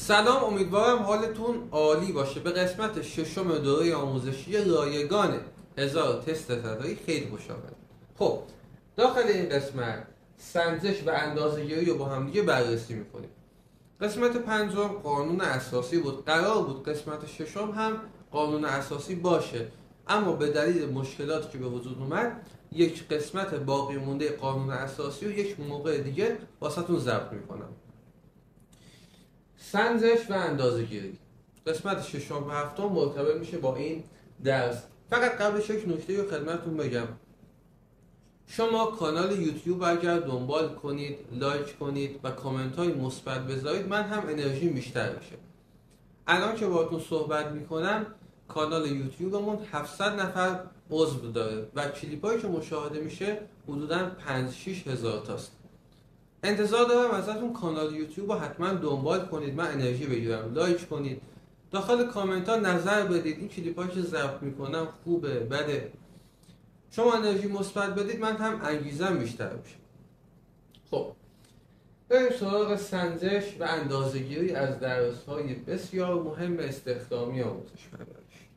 سلام، امیدوارم حالتون عالی باشه. به قسمت ششم دوره آموزشی رایگان 1000 تست طراحی خیلی خوش آمدید. خب، داخل این قسمت سنجش و اندازه‌گیری رو با هم دیگه بررسی می‌کنیم. قسمت پنجم قانون اساسی بود. قرار بود قسمت ششم هم قانون اساسی باشه، اما به دلیل مشکلاتی که به وجود اومد یک قسمت باقی مونده قانون اساسی رو یک موقع دیگه واسهتون ضبط می‌کنم. سنجش و اندازه‌گیری قسمت ششم و هفتم مرتبط میشه با این درس. فقط قبلش یک نکته رو خدمتتون بگم. شما کانال یوتیوب اگر دنبال کنید، لایک کنید و کامنت های مثبت بذارید، من هم انرژی بیشتر میشه. الان که باهاتون صحبت میکنم کانال یوتیوبمون 700 نفر عضو داره و کلیپایی که مشاهده میشه حدوداً 5-6 هزار تاست. انتظار دارم ازتون کانال یوتیوب رو حتما دنبال کنید، من انرژی بگیرم. لایک کنید، داخل کامنت ها نظر بدید، این کلیپایی که ضبط میکنم خوبه بده. شما انرژی مثبت بدید، من هم انگیزم بیشتر میشه. خب، بریم سراغ سنجش و اندازه‌گیری از درس‌های بسیار مهم استخدامی آموزش پرورش.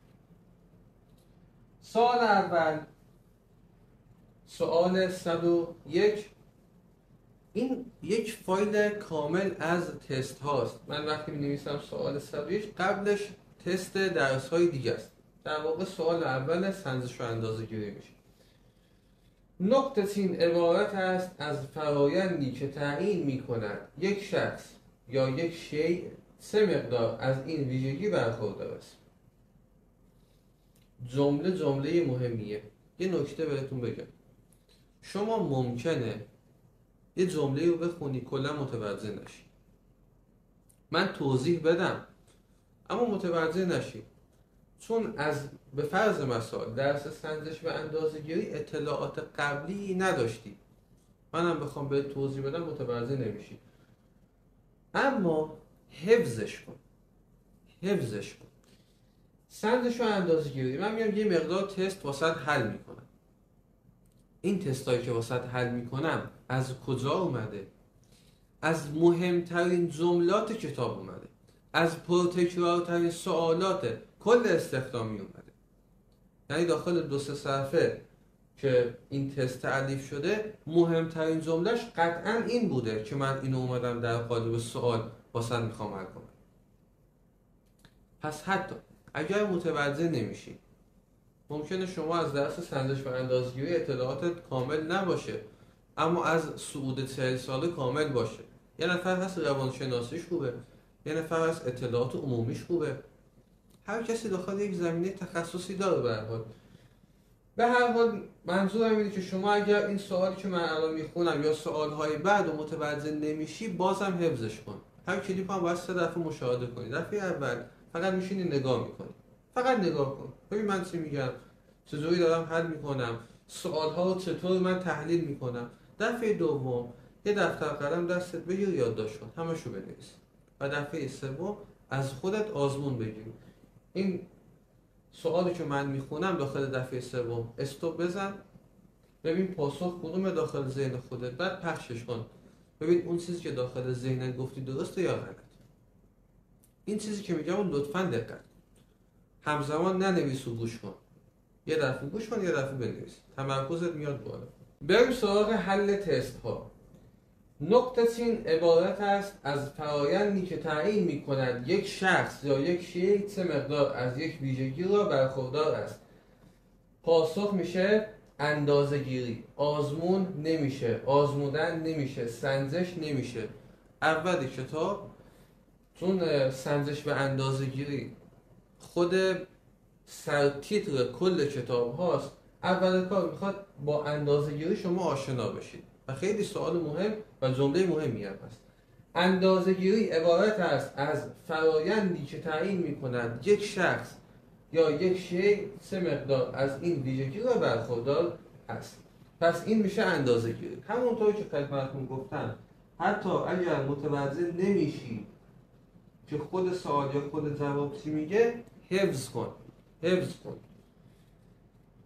سوال اول، سوال 101. این یک فایل کامل از تست هاست. من وقتی می نویسم سوال 101 قبلش تست درس های دیگه است. در واقع سوال اول سنجش و اندازه گیری میشه. نقطه‌چین عبارت است از فرایندی که تعیین می کند یک شخص یا یک شیء سه مقدار از این ویژگی برخوردار است. جمله مهمیه. یه نکته بهتون بگم. شما ممکنه یه جمله رو بخونی کلا متوجه نشی. من توضیح بدم اما متوجه نشی، چون از به فرض مثال درس سنجش و اندازه‌گیری اطلاعات قبلی نداشتی. منم بخوام به توضیح بدم متوجه نمیشی. اما حفظش کن. سنجش و اندازه‌گیری من میام یه مقدار تست واسط حل میکنم. این تستایی که واسط حل میکنم از کجا اومده؟ از مهمترین جملات کتاب اومده، از پرتکرارترین سوالات کل استخدامی اومده. یعنی داخل 2-3 صفحه که این تست تعریف شده، مهمترین جملهش قطعا این بوده که من اینو اومدم در قالب سوال واسط میخوام حل کنم. پس حتی اگر متوجه نمیشی، ممکنه شما از درس سنجش و اندازه‌گیری اطلاعاتت کامل نباشه اما از صعود 40 ساله کامل باشه. یه نفر هست روانشناسیش خوبه، یه نفر هست اطلاعات عمومیش خوبه. هر کسی داخل یک زمینه تخصصی داره. به هر حال منظورم اینه که شما اگر این سوالی که من الان میخونم یا سوالهای بعد و متوجه نمیشی، بازم حفظش کن. هر کلیپ هم باید 3 دفعه مشاهده کنی. دفعه اول فقط میشینی نگاه میکنی، فقط نگاه کن، ببین من چی میگم، چطوری دارم حل میکنم، سوالها رو چطور من تحلیل میکنم. دفعه دوم یه دفتر قلم دستت بگیر، یادداشت کن، همشو بنویس. و دفعه سوم از خودت آزمون بگیر. این سوالی که من میخونم داخل دفعه سوم استوب بزن، ببین پاسخ کدومه داخل ذهن خودت، بعد پخشش کن، ببین اون چیزی که داخل ذهنت گفتی درسته یا غلط. این چیزی که میگم اون لطفاً دقت کن. همزمان ننویس و گوش کن. یه دفعه گوش کن، یه دفعه بنویس. تمرکزت میاد بالا. بریم سراغ حل تست ها. نقطه‌چین عبارت است از فرایندی که تعیین می‌کند یک شخص یا یک شیء چه مقدار از یک ویژگی را برخوردار است. پاسخ میشه اندازه‌گیری. آزمون نمیشه، آزمودن نمیشه، سنجش نمیشه. اول کتاب، چون سنجش و اندازه‌گیری خود سرتیتر کل کتاب هاست، اول کار میخواد با اندازه‌گیری شما آشنا بشید و خیلی سوال مهم و جمله مهمی هم هست. اندازه‌گیری عبارت است از فرایندی که تعیین میکند یک شخص یا یک شیء سه مقدار از این ویژگی را برخوردار است. پس این میشه اندازه‌گیری. همونطور که خدمتتون گفتم، حتی اگر متوجه نمیشی که خود سوال یا خود جواب چی میگه، حفظ کن.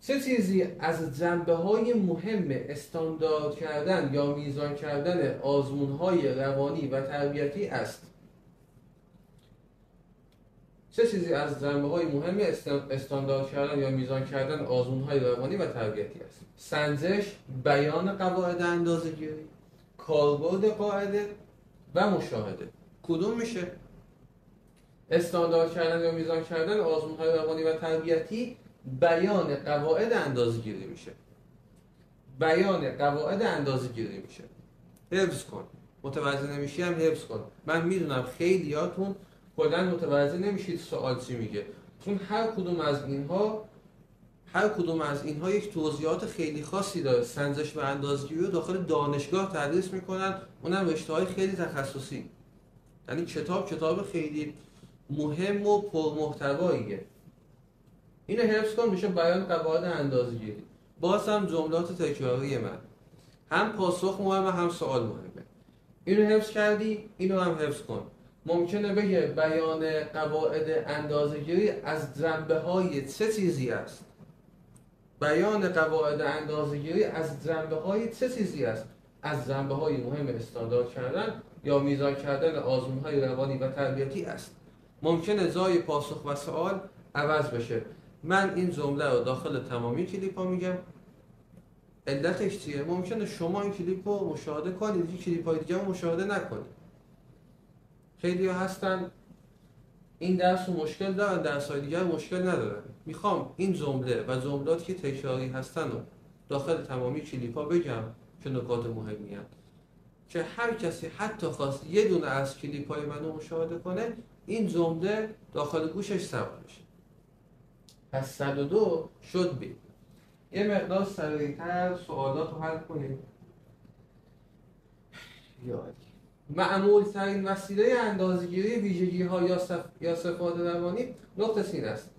چه چیزی از جنبه‌های مهم استاندارد کردن یا میزان کردن آزمون‌های روانی و تربیتی است؟ چه چیزی از جنبه‌های مهم استاندارد کردن یا میزان کردن آزمون‌های روانی و تربیتی است؟ سنجش، بیان قواعد اندازه‌گیری، کاربرد قاعده و مشاهده. کدوم میشه؟ استاندارد کردن یا میزان کردن آزمون‌های روانی و تربیتی بیان قواعد اندازه‌گیری میشه. بیان قواعد اندازه‌گیری میشه. حفظ کن. متوجه نمیشی هم حفظ کن. من میدونم خیلیاتون کلاً متوجه نمیشید سوال چی میگه، چون هر کدوم از اینها یک توضیحات خیلی خاصی داره. سنجش و اندازه‌گیری رو داخل دانشگاه تدریس میکنن، اونم رشته‌های خیلی تخصصی. یعنی کتاب خیلی مهم و پرمحتواییه. اینو حفظ کن، میشه بیان قواعد اندازه‌گیری. باز هم جملات تکراری من، هم پاسخ مهمه هم سوال مهمه. اینو حفظ کردی، اینو هم حفظ کن. ممکنه بگه بیان قواعد اندازه‌گیری از جنبه‌های چه چیزی است؟ بیان قواعد اندازه‌گیری از جنبه‌های چه چیزی است؟ از جنبه‌های مهم استاندارد کردن یا میزان کردن آزمون‌های روانی و تربیتی است. ممکنه جای پاسخ و سوال عوض بشه. من این جمله رو داخل تمامی کلیپ‌ها میگم. علتش چیه؟ ممکنه شما این کلیپ رو مشاهده کنید، این کلیپ‌های دیگه رو مشاهده نکنید. خیلی هستن این درس رو مشکل دارن، درس‌های دیگر مشکل ندارن. میخوام این جمله و جملاتی که تکراری هستن رو داخل تمامی کلیپ‌ها بگم که نکات مهمی هست، که هر کسی حتی خواست یه دونه از کلیپ‌های منو مشاهده کنه، این جمله داخل گوشش ثبت بشه. پس 102 شد بی. یه مقدار سریع‌تر سوالات رو حل کنیم. معمول ترین وسیله اندازه‌گیری ویژگی‌ها یا صفات روانی نقطه سین است.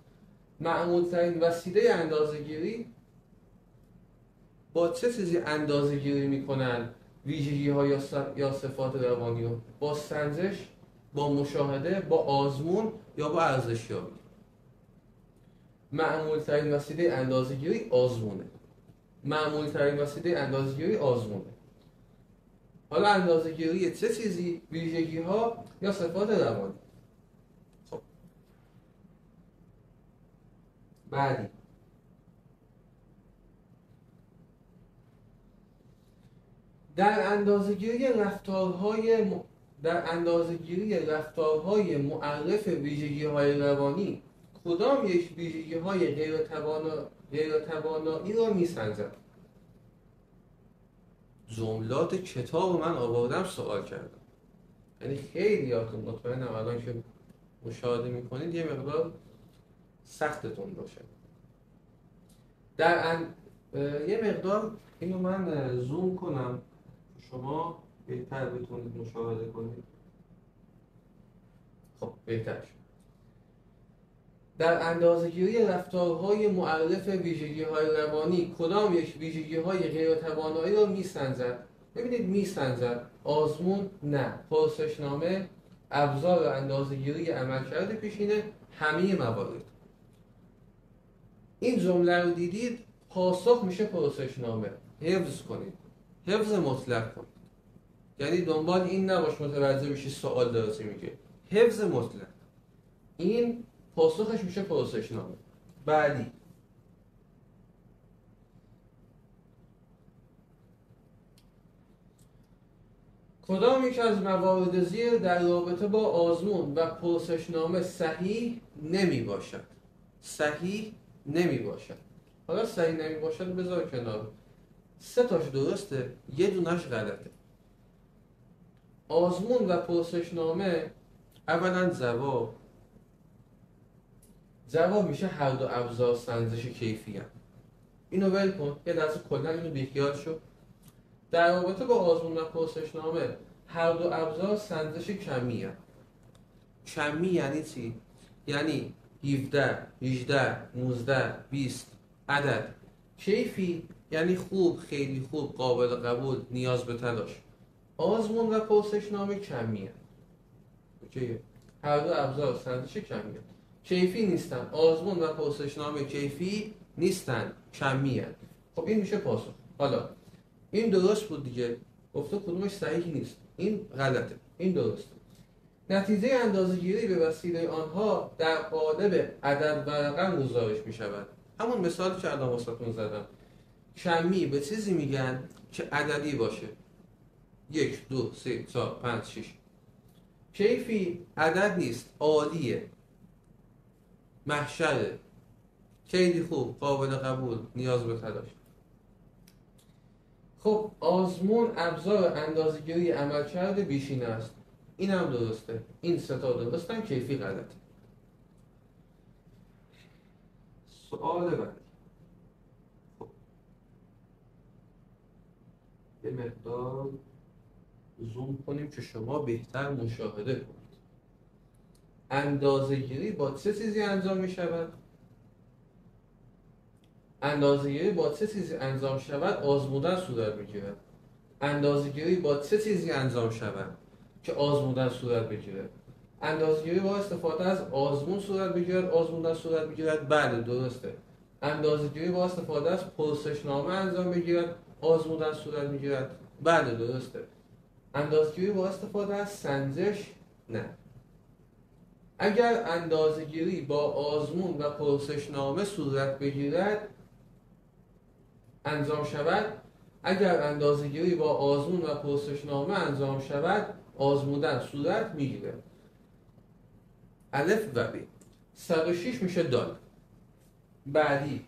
معمول ترین وسیله اندازه‌گیری با چه چیزی اندازه‌گیری می‌کنن ویژگی‌ها یا صفات روانی رو؟ با سنجش، با مشاهده، با آزمون یا با ارزشیابی؟ معمول ترین وسیله اندازه‌گیری آزمونه. معمول ترین وسیله اندازه‌گیری آزمونه. حالا اندازه‌گیری چه چیزی؟ ویژگی‌ها یا صفات روانی؟ خب بعدی در اندازه‌گیری رفتارهای معرف ویژگی‌های روانی کدام یک ویژگی‌های غیرتوانایی را می‌سنجد؟ جملات کتاب من آوردم سوال کردم. یعنی خیلی یادتون مطمئنم الان که مشاهده میکنید یه مقدار سختتون باشه. یه مقدار اینو من زوم کنم شما بهتر بتونید مشاهده کنید. خب بهتر شد. در اندازه‌گیری رفتارهای معرف ویژگی‌های روانی کدام یک ویژگی‌های غیرتوانایی را می‌سنجد؟ ببینید می‌سنجد، آزمون نه، پرسشنامه، ابزار اندازه‌گیری عملکرد پیشینه، همه موارد. این جمله رو دیدید، پاسخ میشه پرسشنامه. حفظ کنید، حفظ مطلق کنید. یعنی دنبال این نباش متوجه بشی سوال داره چی میگه. حفظ مطلق. این پاسخش میشه پرسشنامه. بعدی کدام یک از موارد زیر در رابطه با آزمون و پرسشنامه صحیح نمی باشد؟ صحیح نمی باشد. حالا صحیح نمی باشد بذار کنار. 3 تاش درسته، یه دونش غلطه. آزمون و پرسشنامه اولا جواب میشه هر دو ابزار سنجش کیفی هم. اینو ول کن، یه درس کلا اینو بیخیال شو. در رابطه با آزمون و پرسشنامه هر دو ابزار سنجش کمی هم. کمی یعنی چی؟ یعنی 17 18 19 20 عدد. کیفی یعنی خوب، خیلی خوب، قابل قبول، نیاز به تلاش. آزمون و پرسشنامه کمی هم. اوکیه؟ هر دو ابزار سنجش کمی هم. کیفی نیستن. آزمون و پرسشنامه کیفی نیستن، کمی هم. خب این میشه پاسخ. حالا این درست بود دیگه، گفته کدومش صحیح نیست، این غلطه، این درسته. نتیجه اندازه‌گیری به وسیله آنها در قالب عدد و رقم گزارش می شود. همون مثالی که الان واسهتون زدم. کمی به چیزی میگن که عددی باشه. 1 2 3 4 5 6. کیفی عدد نیست، عالیه، محشره، خیلی خوب، قابل قبول، نیاز به تلاش. خب آزمون ابزار اندازه‌گیری عملکرد بیشینه است. این هم درسته، این سه تا درستن، کیفی غلط. سوال بعدی. خب یه مقدار زوم کنیم که شما بهتر مشاهده کنید. اندازه‌گیری با چه چیزی انجام می شود؟ اندازه‌گیری با چه چیزی انجام شود؟ آزمودن صورت می‌گیرد. اندازه‌گیری با چه چیزی انجام شود که آزمودن صورت بگیرد؟ اندازه‌گیری با استفاده از آزمون صورت بگیرد، آزمودن صورت بگیرد. بله درسته. اندازه‌گیری با استفاده از پرسشنامه انجام بگیرد، آزمودن صورت می‌گیرد. بله درسته. اندازه‌گیری با استفاده از سنجش نه. اگر اندازه‌گیری با آزمون و پرسشنامه صورت بگیرد انجام شود، اگر اندازه‌گیری با آزمون و پرسشنامه انجام شود، آزمودن صورت میگیرد. الف و ب. 106 میشه دال. بعدی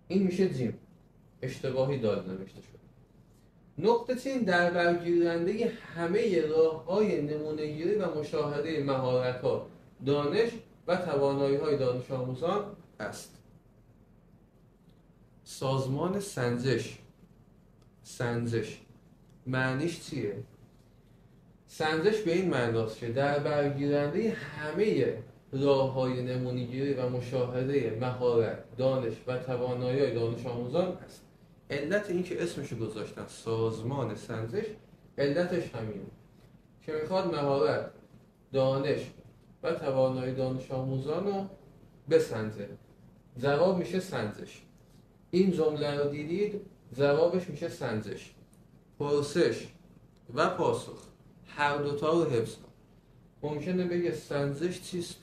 این میشه جیم، اشتباهی دال نوشته شد. نقطه چین در برگیرنده همه راه‌های نمونه‌گیری و مشاهده مهارت‌ها، دانش و توانایی‌های دانش آموزان است. سازمان سنجش معنیش چیه؟ سنجش به این معناست که در برگیرنده همه راه‌های نمونه‌گیری و مشاهده مهارت، دانش و توانایی‌های دانش آموزان است. علت این که اسمشو گذاشتن سازمان سنجش، علتش همینه که میخواد مهارت، دانش و توانایی دانش آموزان رو بسنجه. جواب میشه سنجش. این جمله رو دیدید، جوابش میشه سنجش. پرسش و پاسخ هر دوتا رو حفظ کن. ممکنه بگه سنجش چیست؟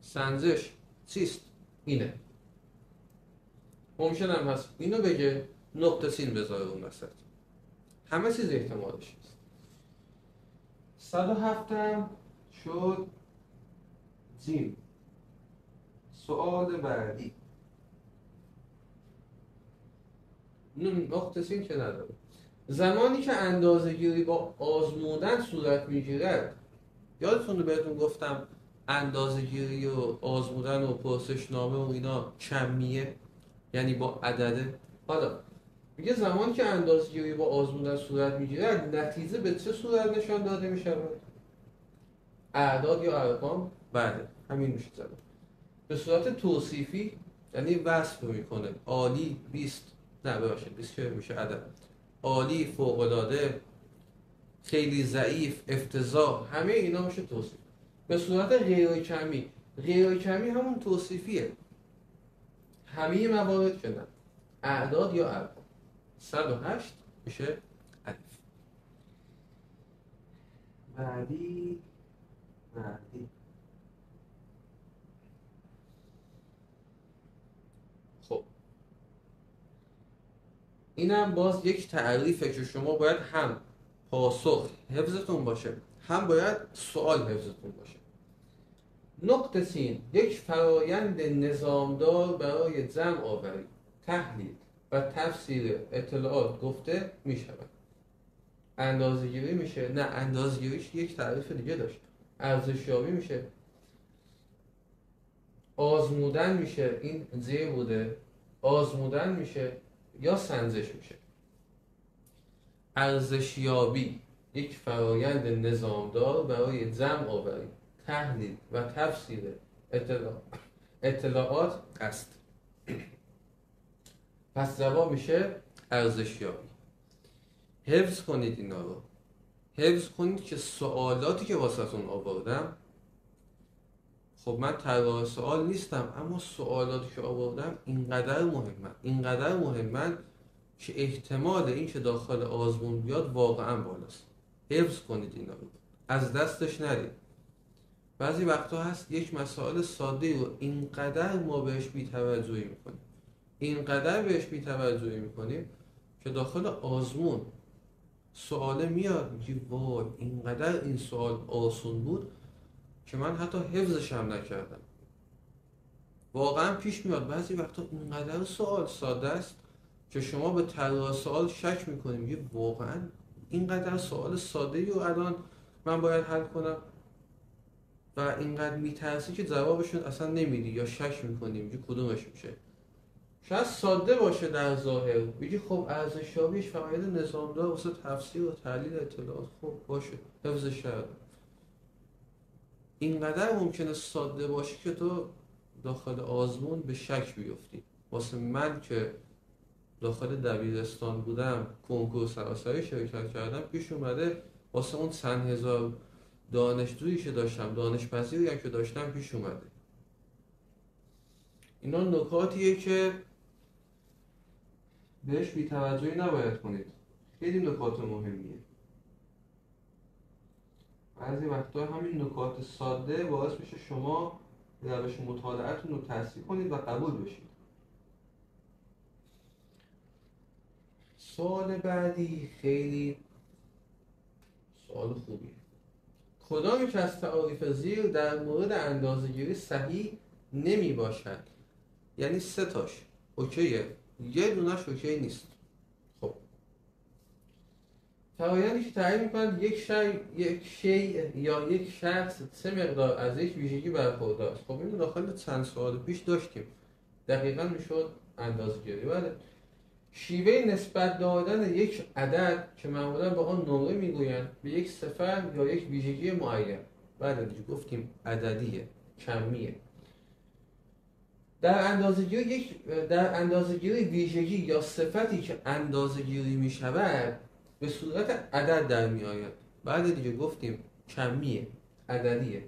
سنجش چیست؟ اینه. ممکنه هم هست اینو بگه، نقطه سین بذاره اون وسط. همه چیز احتمالش هست. 107 هم شد جیم. سوال بعدی. نقطه سین که نداره. زمانی که اندازه‌گیری با آزمودن صورت میگیرد، یادتونه بهتون گفتم اندازه‌گیری و آزمودن و پرسشنامه و اینا کمیه، یعنی با عدده. حالا میگه زمانی که اندازه‌گیری با آزمودن صورت میگیرد، نتیجه به چه صورت نشان داده میشود؟ اعداد یا ارقام؟ بله همین میشه زد. به صورت توصیفی، یعنی وصف میکنه. عالی 20، نه ببخشید 20 که میشه عدد. عالی، فوق‌العاده، خیلی ضعیف، افتضاح، همه اینا میشه توصیف. به صورت غیر کمی، غیر کمی همون توصیفیه. همه موارد که نه، اعداد یا ارقام. 108 میشه الف. بعدی خب اینم باز یک تعریفه که شما باید هم پاسخ حفظتون باشه، هم باید سوال حفظتون باشه. نقطه سین یک فرایند نظامدار برای جمع آوری، تحلیل و تفسیر اطلاعات گفته می شود. اندازه‌گیری میشه؟ نه، اندازه‌گیریش یک تعریف دیگه داشت. ارزشیابی میشه، آزمودن میشه، این جی بوده، آزمودن میشه یا سنجش میشه. ارزشیابی یک فرایند نظامدار برای جمع آوری، تحلیل و تفسیر اطلاعات است. پس جواب میشه ارزشیابی. حفظ کنید اینا رو. حفظ کنید که سوالاتی که واسهتون آوردم خب من طراح سوال نیستم، اما سوالاتی که آوردم اینقدر مهمن که احتمال این که داخل آزمون بیاد واقعا بالاست. حفظ کنید اینا رو، از دستش ندید. بعضی وقتا هست یک مسائل ساده رو اینقدر ما بهش بی‌توجهی میکنیم که داخل آزمون سوال میاد میگی وای اینقدر این سوال آسون بود که من حتی حفظش هم نکردم. واقعا پیش میاد بعضی وقتا اینقدر سوال ساده است که شما به طراح سوال شک میکنیم، میگی واقعا اینقدر سوال ساده رو الان من باید حل کنم، و اینقدر میترسی که جوابشون اصلا نمیدی یا شک میکنی میگی کدومش میشه. شاید ساده باشه در ظاهر، میگی خب ارزشیابیش فواید نظامدار واسه تفسیر و تحلیل اطلاعات، خب باشه حفظش کردم. اینقدر ممکنه ساده باشه که تو داخل آزمون به شک بیفتی. واسه من که داخل دبیرستان بودم کنکور سراسری شرکت کردم، پیش اومده واسه اون چند هزار دانشجویی که داشتم، دانشپذیری که داشتم، پیش اومده. اینا نکاتیه که بهش بی‌توجهی نباید کنید، خیلی نکات مهمیه. بعضی وقتا همین نکات ساده باعث میشه شما روش مطالعه‌تون رو تصحیح کنید و قبول بشید. سوال بعدی خیلی سوال خوبیه. کدام یک از تعاریف زیر در مورد اندازه‌گیری صحیح نمی باشد؟ یعنی 3 تاش اوکیه، یه دونش اوکی نیست. خب فرآیندی که تعیین می‌کند یک شی یا یک شخص 3 مقدار از یک ویژگی برخوردار است. خب اینو داخل چند سوال پیش داشتیم، دقیقاً میشد اندازه‌گیری. بله، شیوه نسبت دادن یک عدد که معمولا به آن نمره میگویند به یک صفت یا یک ویژگی معین. بله دیگه گفتیم عددیه، کمیه. در اندازه‌گیری ویژگی یا صفتی که اندازه‌گیری می شود به صورت عدد در می آید. بله دیگه گفتیم کمیه، عددیه.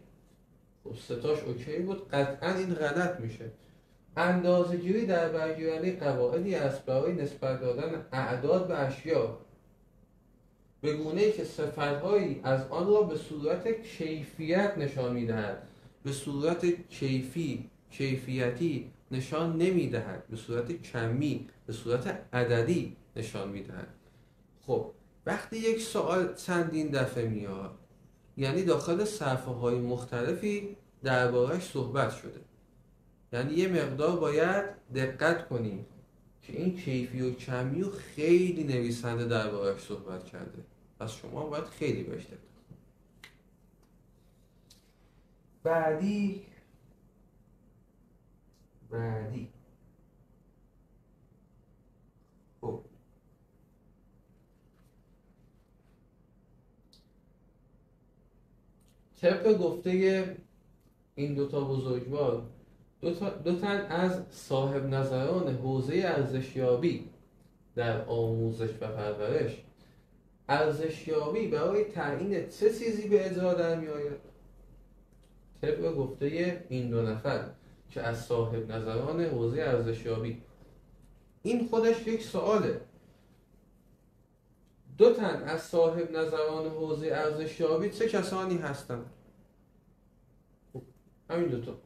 خب 3 تاش اوکی بود، قطعا این غلط میشه. اندازه‌گیری در برگیرنده قواعدی است برای نسبت دادن اعداد به اشیا به گونه‌ای که صفت‌هایی از آن را به صورت کیفیت نشان می‌دهد، به صورت کیفیتی نشان نمی‌دهد، به صورت کمی، به صورت عددی نشان می‌دهد. خب وقتی یک سوال چندین دفعه میاد، یعنی داخل صفحه‌های مختلفی درباره‌اش صحبت شده، یعنی یه مقدار باید دقت کنیم که این کیفی و کمی و خیلی نویسنده درباره‌اش صحبت کرده، پس شما باید خیلی بهش دقت کنید. بعدی خب طبق گفته این دوتا بزرگوار، دو تن از صاحب نظران حوزه ارزشیابی در آموزش و پرورش، ارزشیابی برای تعیین چه چیزی به اجرا در می آید؟ طبق گفته این 2 نفر که از صاحب نظران حوزه ارزشیابی، این خودش یک سواله. 2 تن از صاحب نظران حوزه ارزشیابی چه کسانی هستند؟ همین 2 تا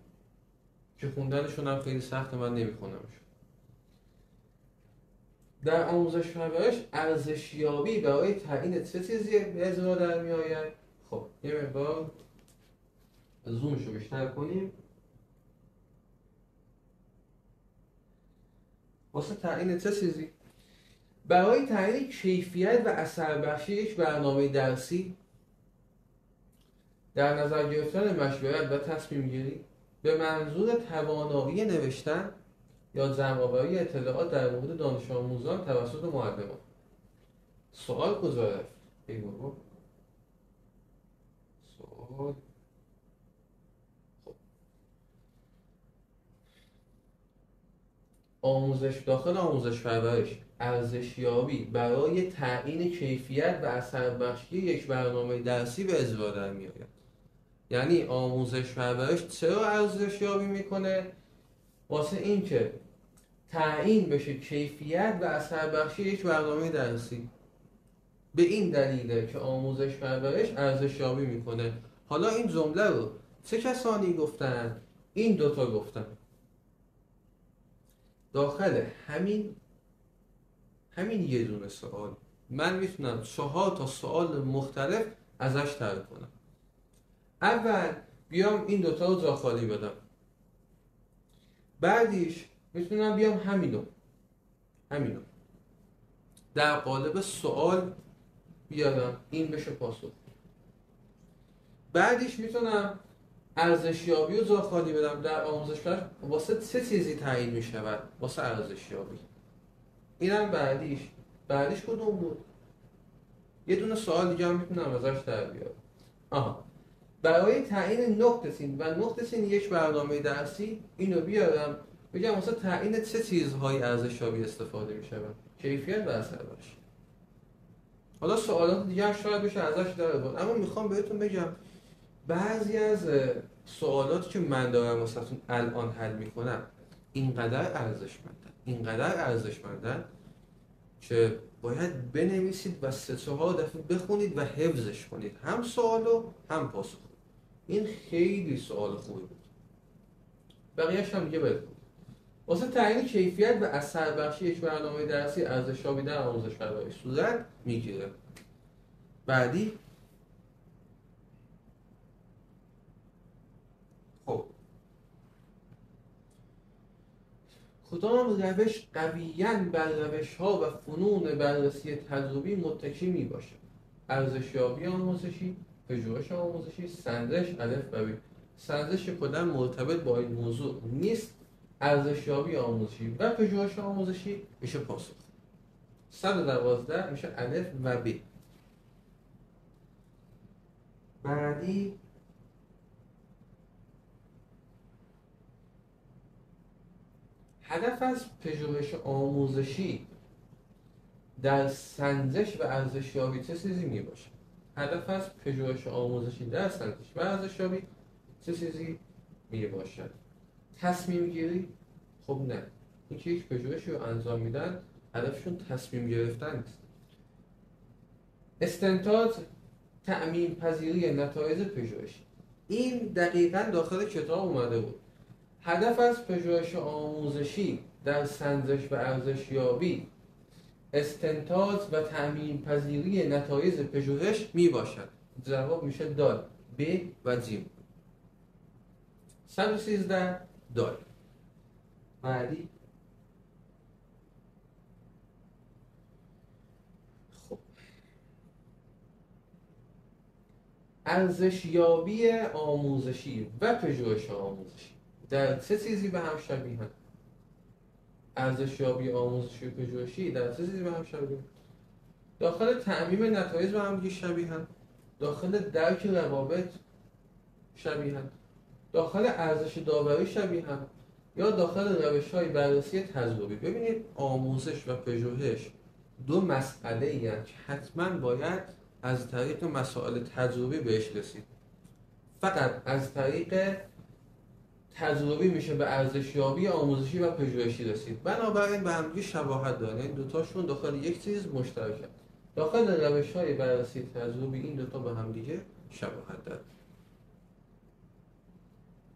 که خوندنشون هم خیلی سخته، من نمیخونمش. در آموزش پرورش ارزشیابی برای تعیین چه چیزی به اجرا در می آید؟ خب یه مقدار زومش رو بیشتر کنیم. واسه تعیین چه چیزی؟ برای تعیین کیفیت و اثر بخشی یک برنامه درسی، در نظر گرفتن مشورت و تصمیم گیری به منظور توانایی نوشتن یا جمع‌آوری اطلاعات در مورد دانش آموزان توسط معلمان. سوال کجا رفت؟ ای بابا سوال. داخل آموزش پرورش ارزشیابی برای تعیین کیفیت و اثر بخشی یک برنامه درسی به اجرا در می آید. یعنی آموزش پرورش چرا ارزش یابی میکنه؟ واسه این که تعیین بشه کیفیت و اثر بخشی یک برنامه درسی. به این دلیله که آموزش پرورش ارزش یابی میکنه. حالا این جمله رو چه کسانی گفتن؟ این دوتا گفتن. داخل همین یه دونه سوال من میتونم 4 تا سوال مختلف ازش طرح کنم. اول بیام این دوتا رو جا خالی بدم، بعدیش میتونم بیام همینو در قالب سوال بیارم، این بشه پاسخ. بعدیش میتونم ارزشیابی رو جا خالی بدم در آموزش پرورش واسه چه چیزی تعیین میشود؟ واسه ارزشیابی. اینم بعدیش کدوم بود؟ یه دونه سوال دیگه هم میتونم ازش در بیارم. برای تعیین نقطه سین و نقطه سین یک برنامه درسی اینو بیارم بگم واسه تعیین چه چیزهای ارزشیابی استفاده میشود؟ کیفیت و اثر بخشی. حالا سوالات دیگه هم شاید بشه ازش در بیارم، اما میخوام بهتون بگم بعضی از سوالاتی که من دارم واسهتون الان حل میکنم اینقدر ارزشمندن که باید بنویسید و 3-4 دفعه بخونید و حفظش کنید، هم سوالو هم پاسخ. این خیلی سوال خوبی بود. بقیه‌اش هم دیگه بخونید. واسه تعیین کیفیت و اثر بخشی یک برنامه درسی ارزشیابی در آموزش پرورش صورت میگیره. بعدی خب کدام روش قویاً بر روش‌ها و فنون بررسی تجربی متکی میباشد؟ ارزشیابی آموزشی، پژوهش آموزشی، سنجش الف و ب. سنجش کلا مرتبط با این موضوع نیست. ارزشیابی آموزشی و پژوهش آموزشی میشه پاسخ. 112 میشه الف و ب. بعدی هدف از پژوهش آموزشی در سنجش و ارزشیابی چه چیزی می باشه؟ هدف از پژوهش آموزشی در سنجش و ارزشیابی چه چیزی می باشد؟ تصمیم گیری؟ خب نه، اینکه یک پژوهشی رو انجام میدن هدفشون تصمیم گرفتن نیست. استنتاج، تأمین پذیری نتایج پژوهشی. این دقیقاً داخل کتاب اومده بود. هدف از پژوهش آموزشی در سنجش و ارزشیابی استنتاج و تأمین پذیری نتایج پژوهش می باشد. جواب میشه دال، ب و جیم. 113 دال. بعدی خب ارزشیابی آموزشی و پژوهش آموزشی در چه چیزی به هم شبیهن؟ ارزشیابی آموزشی و پژوهشی در چه چیزی به هم شبیهن؟ داخل تعمیم نتایج به هم شبیهن، داخل درک روابط شبیهن، داخل ارزش داوری شبیهن، یا داخل روش‌های بررسی تجربی. ببینید آموزش و پژوهش دو مسئله ای هستند که حتما باید از طریق مسائل تجربی بهش رسید. فقط از طریق تجربی میشه به ارزشیابی آموزشی و پژوهشی رسید. بنابراین به هم شباهت دارن، این دوتاشون داخل یک چیز مشترکن. داخل روش‌های بررسی تجربی این دوتا به هم دیگه شباهت دارن.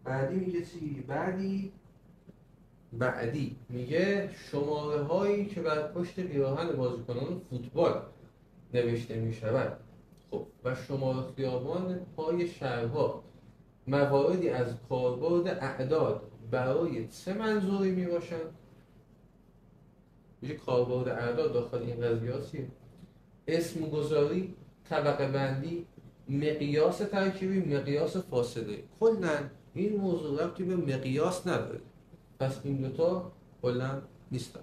بعدی میگه چی؟ بعدی میگه شماره هایی که بر پشت پیراهن بازیکنان فوتبال نوشته میشود خب و شماره خیابان پای شهرها مواردی از کاربرد اعداد برای چه منظوری می باشند؟ میشه کاربرد اعداد داخل این قضیه چیه؟ اسم گذاری، طبقه بندی، مقیاس ترکیبی، مقیاس فاصله. کلاً این موضوع ربطی به مقیاس نداره، پس این دوتا کلاً نیستن.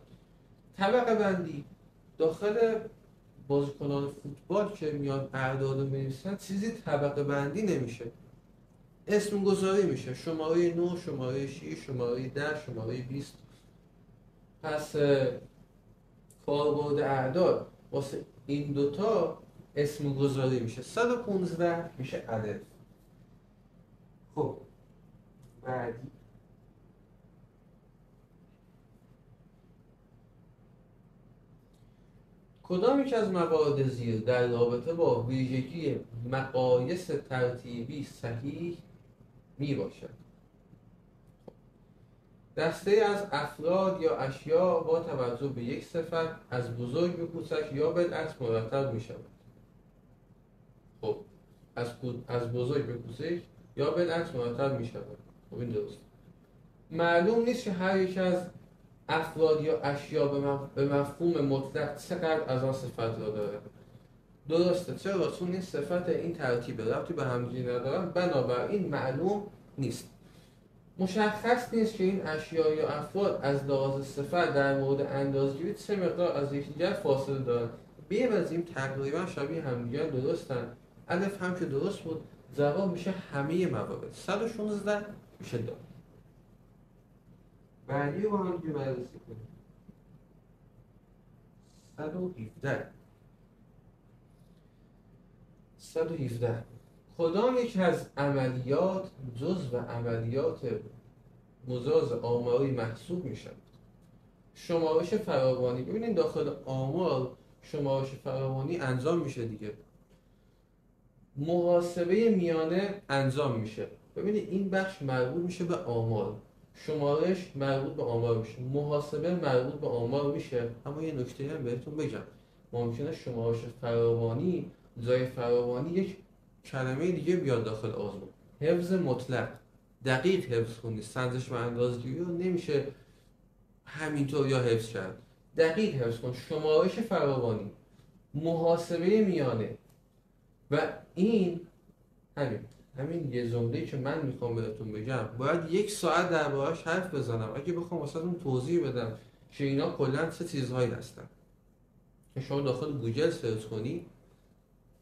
طبقه بندی داخل بازیکنان فوتبال که میان اعداد رو می‌نویسن چیزی طبقه بندی نمیشه، اسم گذاری میشه، شماره 9، شماره 6، شماره 10، شماره 20. پس کاربرد اعداد واسه این دوتا اسم گذاری میشه. 115 میشه الف. خب بعدی کدام یک از موارد زیر در رابطه با ویژگی مقایس ترتیبی صحیح می باشد؟ دسته از افراد یا اشیا با توجه به یک صفت از بزرگ به کوچک یا بالعکس مرتب می شود. خب از بزرگ به کوچک یا بالعکس مرتب می شود. خب این درست. معلوم نیست که هر یک از افراد یا اشیا به مفهوم مطلق چقدر از آن صفت را دارد. درسته، چرا؟ چون این صفت این ترتیب ربطی به همدیگه ندارن، بنابراین معلوم نیست. مشخص نیست که این اشیا یا افراد از لحاظ صفت در مورد اندازه‌گیری چه مقدار از یکدیگر فاصله دارند. بپذیریم تقریبا شبیه همدیگر درستن. الف هم که درست بود، جواب میشه همه موارد. 116 میشه دار. بعدی رو هم که بررسی کنیم. 117 کدام یک از عملیات جزو عملیات مجاز آماری محسوب می شود؟ شمارش فراوانی. ببینید داخل آمار شمارش فراوانی انجام میشه دیگه. محاسبه میانه انجام میشه. ببینید این بخش مربوط میشه به آمار، شمارش مربوط به آمار میشه، محاسبه مربوط به آمار میشه. اما یه نکته هم بهتون بگم، ممکنه شمارش فراوانی جای فراوانی یک کلمه دیگه بیاد داخل آزمون. حفظ مطلق، دقیق حفظ کنید. سنجش و اندازه‌گیری رو نمیشه همینطور یا حفظ کرد. دقیق حفظ کن. شمارش فراوانی، محاسبه میانه و این همین یه جمله‌ای که من میخوام بهتون بگم باید 1 ساعت درباره‌اش حرف بزنم اگه بخوام واسهتون توضیح بدم که اینا کلاً چه چیزهایی هستن. شما داخل گوگل سرچ کنی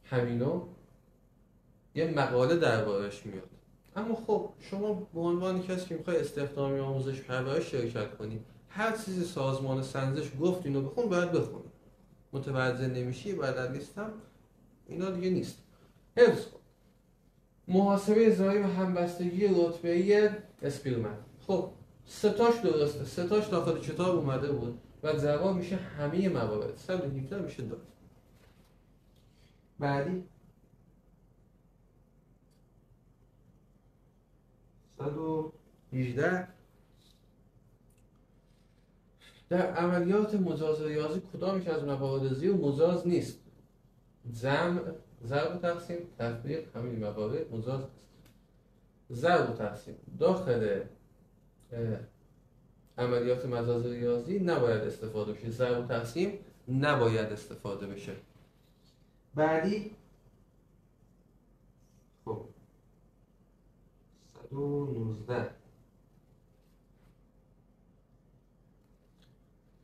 همینو یه مقاله دربارش میاد. اما خب شما به عنوان کسی که میخوای استخدامی آموزش پرورش شرکت کنی، هر چیزی سازمان سنجش گفت اینو بخون باید بخونی. متوجه نمیشی بلد نیستم، اینا دیگه نیست. حفظ کن. محاسبه ضریب و همبستگی رتبه‌ای اسپیرمن. خب 3 تاش درسته، 3 تاش داخل کتاب اومده بود و جواب میشه همه موارد. 117 میشه داد. بعدی 118 در عملیات مجاز ریاضی کدام یک از موارد زیر مجاز نیست؟ جمع، ضرب و تقسیم، تفریق، همین موارد مجاز است. ضرب و تقسیم داخل عملیات مجاز ریاضی نباید استفاده بشه. ضرب و تقسیم نباید استفاده بشه. بعدی خب 119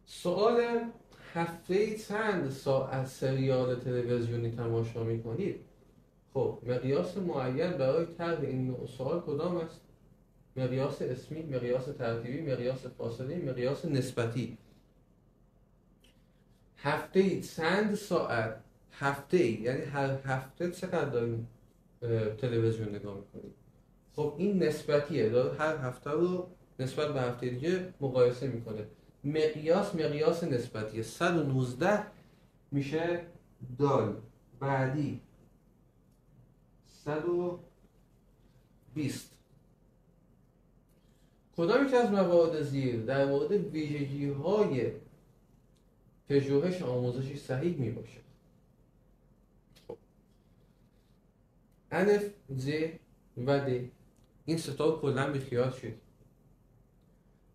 سوال هفته چند ساعت سریال تلویزیونی تماشا می‌کنید؟ خب مقیاس معین برای طرح این نوع سوال کدام است؟ مقیاس اسمی، مقیاس ترتیبی، مقیاس فاصله، مقیاس نسبتی. هفته چند ساعت، هفته یعنی هر هفته چقدر داریم تلویزیون نگاه می‌کنید؟ خب این نسبتیه، داره هر هفته رو نسبت به هفته دیگه مقایسه میکنه. مقیاس نسبتیه. 119 میشه دال. بعدی 120 کدام یک از موارد زیر در مورد ویژگی‌های پژوهش آموزشی صحیح می باشد؟ الف، ج و د این ستا کلا بیخیال شد.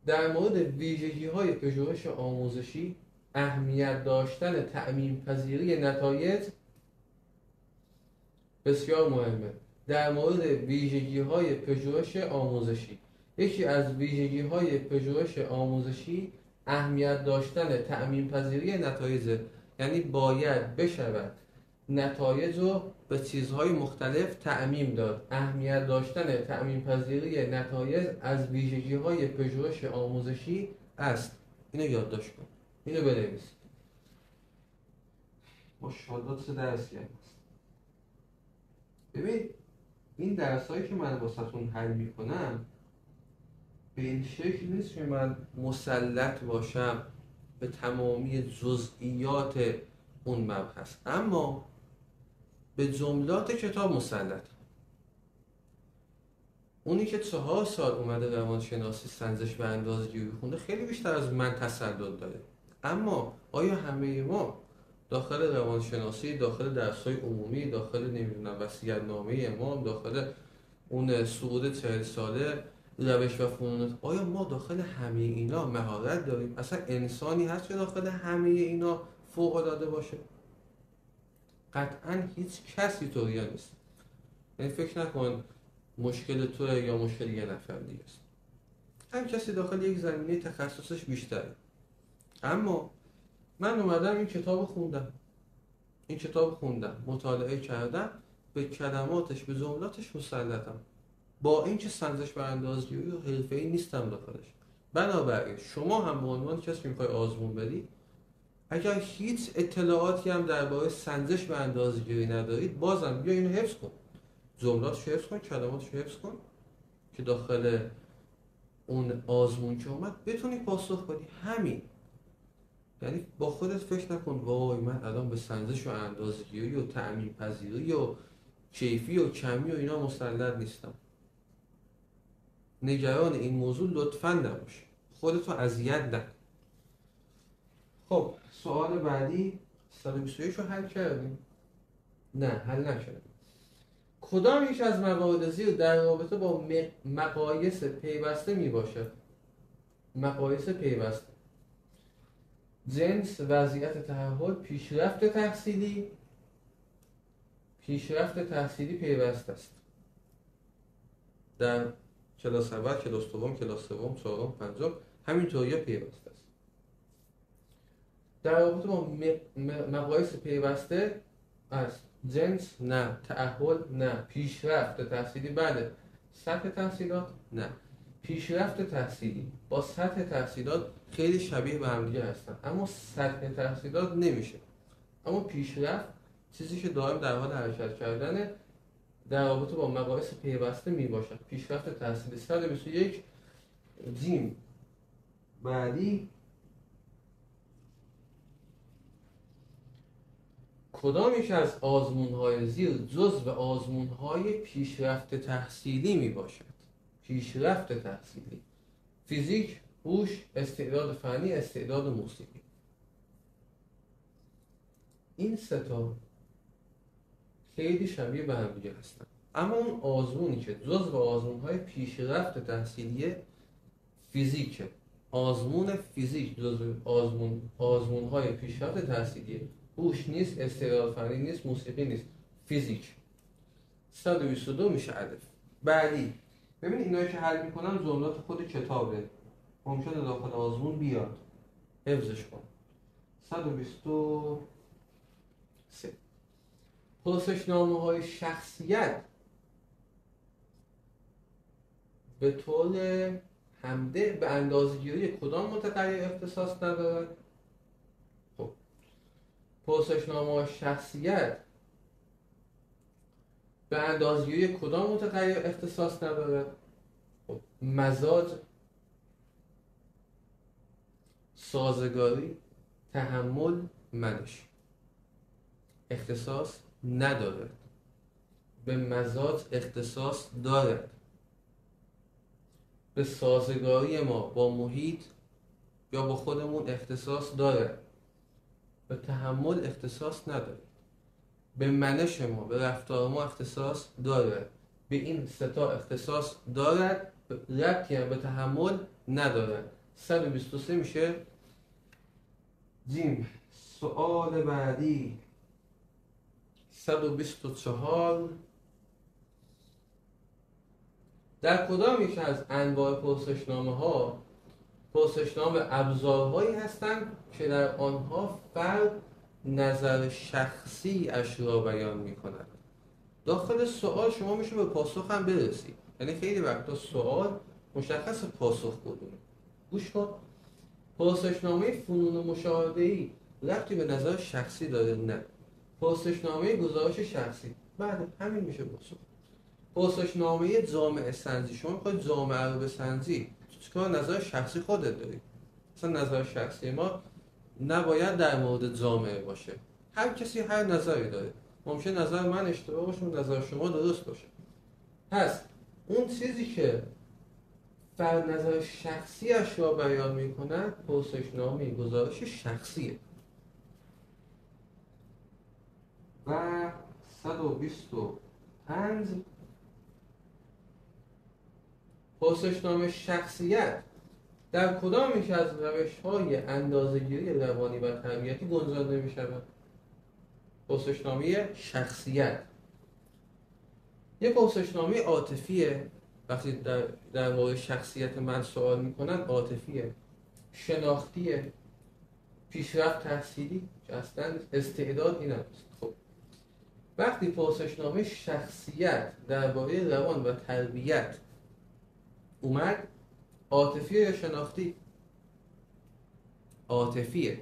در مورد ویژگی‌های پژوهش آموزشی اهمیت داشتن تأمین پذیری نتایج بسیار مهمه. در مورد ویژگی‌های پژوهش آموزشی، یکی از ویژگی‌های پژوهش آموزشی اهمیت داشتن تأمین پذیری نتایج، یعنی باید بشود نتایج رو به چیزهای مختلف تعمیم داد. اهمیت داشتن تأمین پذیری نتایج از ویژگی‌های پژوهش آموزشی است. اینو یادداشت کن، اینو بنویس. ماشاءالله چه درسی هست. ببین این درسایی که من واسهتون حل میکنم به این شکل نیست که من مسلط باشم به تمامی جزئیات اون مبحث، اما به جملات کتاب مسلط. اونی که 4 سال اومده روانشناسی سنجش و اندازه‌گیری خونده خیلی بیشتر از من تسلط داره. اما آیا همه ما داخل روانشناسی، داخل درس‌های عمومی، داخل نمیدونم وصیت‌نامه امام، داخل اون صعود 40 ساله روش و فنون، آیا ما داخل همه اینا مهارت داریم؟ اصلا انسانی هست که داخل همه اینا فوق‌العاده باشه؟ قطعا هیچ کسی طوری نیست. یعنی فکر نکن مشکل توه یا مشکل یه نفر دیگه است. هر کسی داخل یک زمینه تخصصش بیشتره. اما من اومدم این کتاب خوندم، مطالعه کردم، به کلماتش، به جملاتش مسلطم، با اینکه سنجش و اندازه‌گیری و حرفه‌ای نیستم داخلش. بنابراین شما هم به عنوان کسی که می‌خوای آزمون بدی، اگر هیچ اطلاعاتی هم درباره سنجش و اندازه‌گیری ندارید، بازم بیا اینو حفظ کن، جملاتش حفظ کن، کلماتش حفظ کن که داخل اون آزمون که اومد بتونی پاسخ بدی. همین. یعنی با خودت فکر نکن وای من الان به سنجش و اندازه‌گیری و تعمیم پذیری و کیفی و کمی و اینا مسلط نیستم. نگران این موضوع لطفاً نباش، خودتو اذیت نکن. خب سوال بعدی 121 رو حل کردیم؟ نه حل نکردیم. کدام یک از موارد زیر در رابطه با مقایس پیوسته می باشد؟ مقایس پیوسته: جنس، وضعیت تحول، پیشرفت تحصیلی. پیشرفت تحصیلی پیوسته است در کلاس اول، کلاس دوم، کلاس سوم، چهارم، پنجم، همینطوری پیوسته است. در رابطه با مقایس پیوسته است: جنس نه، تأهل نه، پیشرفت تحصیلی بله، سطح تحصیلات نه. پیشرفت تحصیلی با سطح تحصیلات خیلی شبیه به هم دیگه هستن، اما سطح تحصیلات نمیشه. اما پیشرفت چیزی که دائم در حال حرکت کردنه، در رابطه با مقایس پیوسته میباشد. پیشرفت تحصیلی 121 جیم. بعدی: کدام یک از آزمون‌های زیر جزو آزمون‌های پیشرفت تحصیلی میباشد؟ پیشرفت تحصیلی: فیزیک، هوش، استعداد فنی، استعداد موسیقی. این سه تا خیلی شبیه به هم دیگه هستن، اما اون آزمونی که جزو آزمون‌های پیشرفت تحصیلی فیزیکه. آزمون فیزیک جزو آزمون‌های پیشرفت تحصیلی. هوش نیست، استعداد فنی نیست، موسیقی نیست، فیزیک. 122 میشه الف. بعدی: ببین اینایی که حل میکنن جملات خود کتابه، ممکنه داخل آزمون بیاد، حفظش کن. 123 پرسشنامه‌های شخصیت به طور همده به اندازه‌گیری کدام متغیر اختصاص ندارد؟ خب پرسشنامه‌های شخصیت به اندازه‌گیری کدام متغیر اختصاص ندارد؟ خب مزاج، سازگاری، تحمل، منش. اختصاص ندارد. به مزاج اختصاص دارد. به سازگاری ما با محیط یا با خودمون اختصاص دارد. به تحمل اختصاص ندارد. به منش ما، به رفتار ما اختصاص دارد. به این سه تا اختصاص دارد، ربطی هم به تحمل ندارد. 123 میشه جیم. سوال بعدی 124: در کدام یک از انواع پرسشنامه ابزارهایی هستند که در آنها فرد نظر شخصی اش را بیان می کند؟ داخل سوال شما میشه به پاسخ هم برسی. یعنی خیلی وقتا سوال مشخص پاسخ کدومه. گوش کن. پرسشنامه فنون مشاهده‌ای ربطی به نظر شخصی داره؟ نه. پرسشنامه گزارش شخصی؟ بله، همین میشه پاسخ. پرسشنامه جامعه سنجی، شما میخواید جامعه رو بسنجی، چیکار نظر شخصی خودت داری؟ اصلا نظر شخصی ما نباید در مورد جامعه باشه. هر کسی هر نظری داره، ممکن نظر من اشتباه باشه، نظر شما درست باشه. پس اون چیزی که فرد نظر شخصیش را بیان میکنه پرسشنامه گزارش شخصیه. و 125 پرسشنامه شخصیت در کدام یک از روش‌های اندازه‌گیری روانی و تربیتی گنجانده می‌شود؟ پرسشنامه شخصیت یک پرسشنامه عاطفیه. وقتی در مورد شخصیت من سوال میکنن، عاطفیه، شناختیه، پیشرفت تحصیلی که اصلا استعداد این است. خب وقتی پرسشنامه شخصیت درباره روان و تربیت اومد، عاطفیه یا شناختی؟ عاطفیه.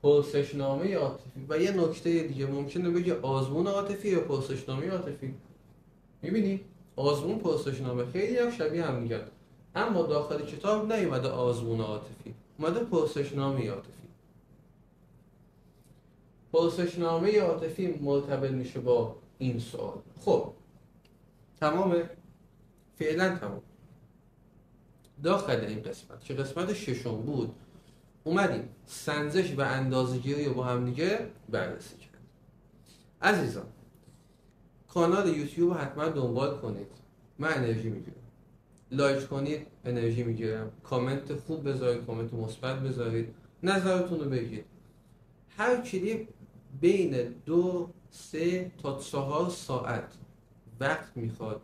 پرسشنامه عاطفی. و یه نکته دیگه، ممکنه بگه آزمون عاطفی یا پرسشنامه عاطفی. میبینی؟ آزمون پرسشنامه خیلی هم شبیه هم میگن، اما داخل کتاب نیومده آزمون عاطفی، اومده پرسشنامه عاطفی. پرسشنامه عاطفی مرتبط میشه با این سوال. خب تمامه؟ فعلا تمام. داخل این قسمت که قسمت ششم بود، اومدیم سنجش و اندازه‌گیری رو با هم دیگه بررسی کردیم. عزیزان، کانال یوتیوب حتما دنبال کنید. من انرژی میگیرم. لایک کنید، انرژی میگیرم. کامنت خوب بذارید، کامنت مثبت بذارید، نظرتون رو بگید. هر کلیپ بین 2 3 تا 4 ساعت وقت میخواد.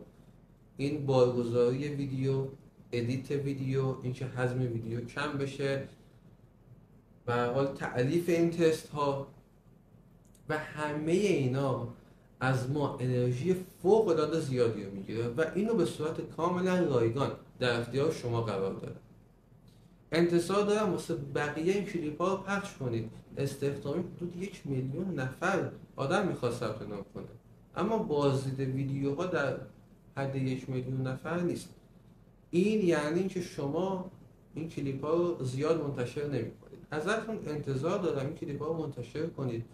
این بارگذاری ویدیو، ادیت ویدیو، اینکه حجم ویدیو کم بشه، به هر حال تألیف این تست ها و همه اینا از ما انرژی فوق العاده زیادی رو میگیره و اینو به صورت کاملا رایگان در اختیار شما قرار داره. انتظار دارم واسه بقیه این کلیپ ها رو پخش کنید. استخدامی حدود 1 میلیون نفر آدم میخواد ثبت نام کنه، اما بازدید ویدیوها در حد 1 میلیون نفر نیست. این یعنی اینکه شما این کلیپ ها رو زیاد منتشر نمی کنید. ازتون انتظار دارم این کلیپ ها رو منتشر کنید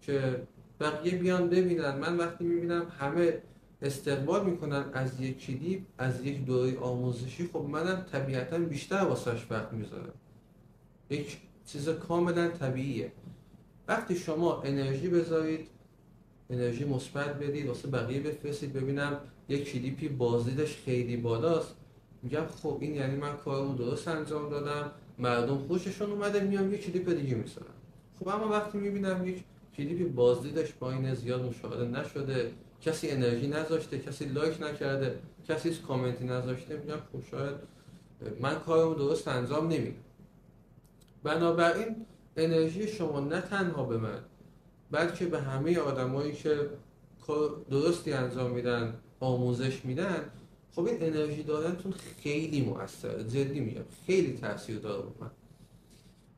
که بقیه بیان ببینن. من وقتی میبینم همه استقبال میکنن از یک کلیپ، از یک دوره آموزشی، خب منم طبیعتا بیشتر واسش وقت میذارم. یک چیز کاملا طبیعیه. وقتی شما انرژی بذارید، انرژی مثبت بدید، واسه بقیه بفرستید، ببینم یک کلیپی بازدیدش خیلی بالاست، میگم خب این یعنی من کارمو درست انجام دادم، مردم خوششون اومده، میام یک کلیپ دیگه میذارم. خب اما وقتی میبینم یک کلیپی بازدیدش پایینه، زیاد مشاهده نشده، کسی انرژی نذاشته، کسی لایک نکرده، کسی کامنتی نذاشته، میگم خب شاید من کارمو درست انجام نمیدم. بنابراین انرژی شما نه تنها به من، بلکه به همه آدمایی که کار درستی انجام میدن، آموزش میدن، خب این انرژی دادنتون خیلی مؤثره. جدی میگم خیلی تاثیر داره رو من.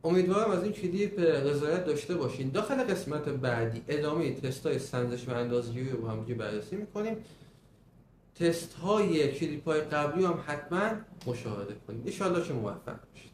امیدوارم از این کلیپ رضایت داشته باشین. داخل قسمت بعدی ادامه تست‌های سنجش و اندازه‌گیری رو با هم دیگه بررسی می‌کنیم. تست‌های کلیپ‌های قبلی هم حتما مشاهده کنید. ان شاءالله که موفق باشید.